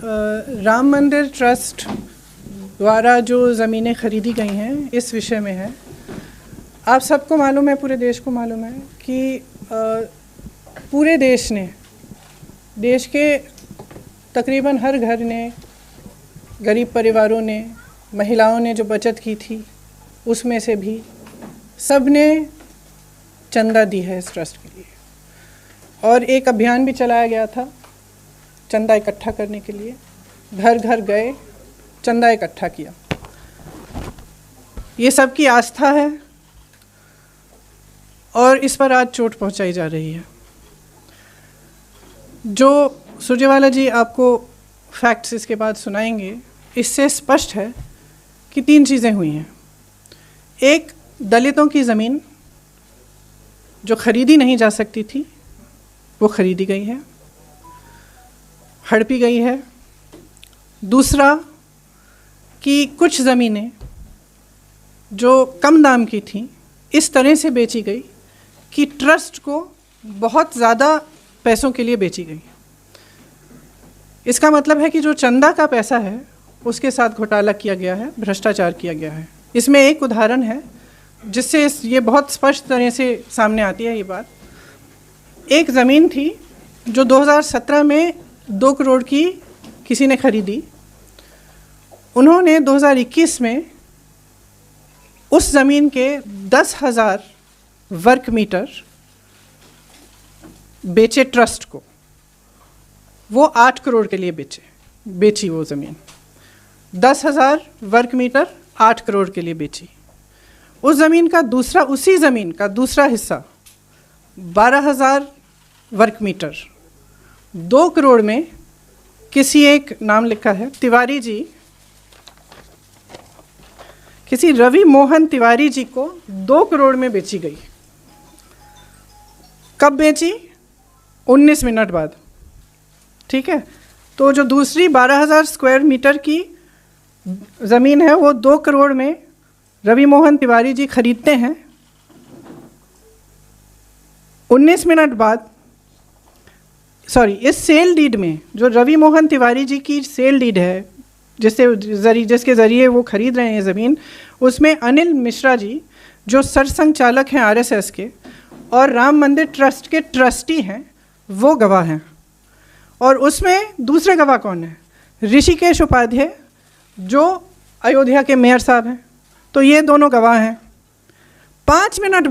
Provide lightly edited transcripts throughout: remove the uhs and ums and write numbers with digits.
राम मंदिर ट्रस्ट द्वारा जो ज़मीनें खरीदी गई हैं इस विषय में है। आप सबको मालूम है, पूरे देश को मालूम है कि पूरे देश ने, देश के तकरीबन हर घर ने, गरीब परिवारों ने, महिलाओं ने जो बचत की थी उसमें से भी सब ने चंदा दी है इस ट्रस्ट के लिए। और एक अभियान भी चलाया गया था चंदा इकट्ठा करने के लिए। घर घर गए, चंदा इकट्ठा किया। ये सबकी आस्था है और इस पर आज चोट पहुंचाई जा रही है। जो सुरजेवाला जी आपको फैक्ट्स इसके बाद सुनाएंगे, इससे स्पष्ट है कि 3 चीज़ें हुई हैं। एक, दलितों की ज़मीन जो खरीदी नहीं जा सकती थी वो खरीदी गई है, हड़पी गई है। दूसरा कि कुछ ज़मीनें जो कम दाम की थीं इस तरह से बेची गई कि ट्रस्ट को बहुत ज़्यादा पैसों के लिए बेची गई। इसका मतलब है कि जो चंदा का पैसा है उसके साथ घोटाला किया गया है, भ्रष्टाचार किया गया है। इसमें एक उदाहरण है जिससे ये बहुत स्पष्ट तरह से सामने आती है ये बात। एक ज़मीन थी जो 2017 में 2 करोड़ की किसी ने खरीदी। उन्होंने 2021 में उस ज़मीन के 10,000 वर्ग मीटर बेचे ट्रस्ट को। वो 8 करोड़ के लिए बेची वो ज़मीन। 10,000 वर्ग मीटर 8 करोड़ के लिए बेची। उस ज़मीन का उसी ज़मीन का दूसरा हिस्सा 12,000 वर्ग मीटर 2 करोड़ में किसी एक, नाम लिखा है तिवारी जी, किसी रवि मोहन तिवारी जी को 2 करोड़ में बेची गई। कब बेची? 19 मिनट बाद। ठीक है, तो जो दूसरी 12,000 स्क्वायर मीटर की ज़मीन है वो 2 करोड़ में रवि मोहन तिवारी जी खरीदते हैं। 19 मिनट बाद, इस सेल डीड में जो रवि मोहन तिवारी जी की सेल डीड है जिसके ज़रिए वो खरीद रहे हैं ज़मीन, उसमें अनिल मिश्रा जी जो सरसंघ चालक हैं आरएसएस के और राम मंदिर ट्रस्ट के ट्रस्टी हैं, वो गवाह हैं। और उसमें दूसरे गवाह कौन है? ऋषिकेश उपाध्याय जो अयोध्या के मेयर साहब हैं। तो ये दोनों गवाह हैं। 5 मिनट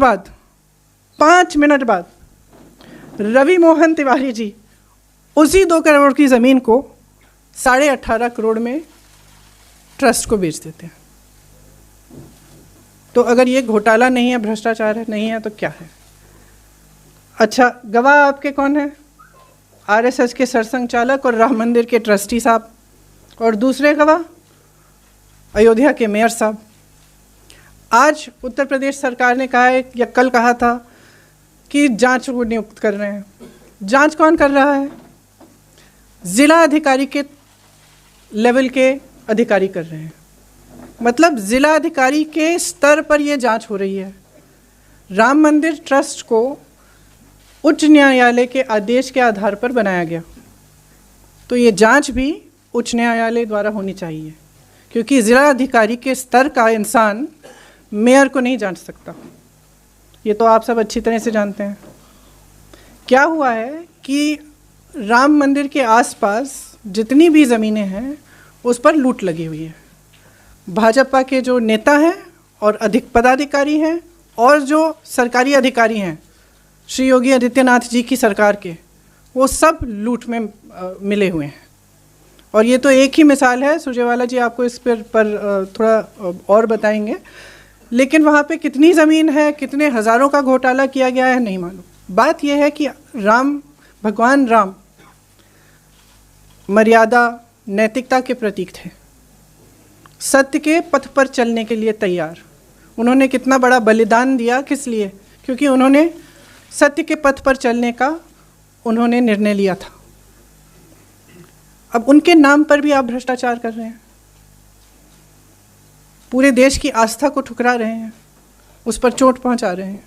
बाद रवि मोहन तिवारी जी उसी 2 करोड़ की ज़मीन को 18.5 करोड़ में ट्रस्ट को बेच देते हैं। तो अगर ये घोटाला नहीं है, भ्रष्टाचार है, नहीं है, तो क्या है? अच्छा, गवाह आपके कौन है? आरएसएस के सरसंघ चालक और राम मंदिर के ट्रस्टी साहब। और दूसरे गवाह अयोध्या के मेयर साहब। आज उत्तर प्रदेश सरकार ने कहा है, या कल कहा था, कि जांच को नियुक्त कर रहे हैं। जांच कौन कर रहा है? ज़िला अधिकारी के लेवल के अधिकारी कर रहे हैं। मतलब ज़िला अधिकारी के स्तर पर ये जांच हो रही है। राम मंदिर ट्रस्ट को उच्च न्यायालय के आदेश के आधार पर बनाया गया, तो ये जांच भी उच्च न्यायालय द्वारा होनी चाहिए, क्योंकि ज़िला अधिकारी के स्तर का इंसान मेयर को नहीं जांच सकता। ये तो आप सब अच्छी तरह से जानते हैं। क्या हुआ है कि राम मंदिर के आसपास जितनी भी ज़मीनें हैं उस पर लूट लगी हुई है। भाजपा के जो नेता हैं और अधिक पदाधिकारी हैं और जो सरकारी अधिकारी हैं श्री योगी आदित्यनाथ जी की सरकार के, वो सब लूट में मिले हुए हैं। और ये तो एक ही मिसाल है, सुरजेवाला जी आपको इस पर थोड़ा और बताएंगे। लेकिन वहाँ पे कितनी ज़मीन है, कितने हज़ारों का घोटाला किया गया है, नहीं मालूम। बात यह है कि भगवान राम मर्यादा, नैतिकता के प्रतीक थे, सत्य के पथ पर चलने के लिए तैयार। उन्होंने कितना बड़ा बलिदान दिया, किस लिए? क्योंकि उन्होंने सत्य के पथ पर चलने का उन्होंने निर्णय लिया था। अब उनके नाम पर भी आप भ्रष्टाचार कर रहे हैं, पूरे देश की आस्था को ठुकरा रहे हैं, उस पर चोट पहुंचा रहे हैं।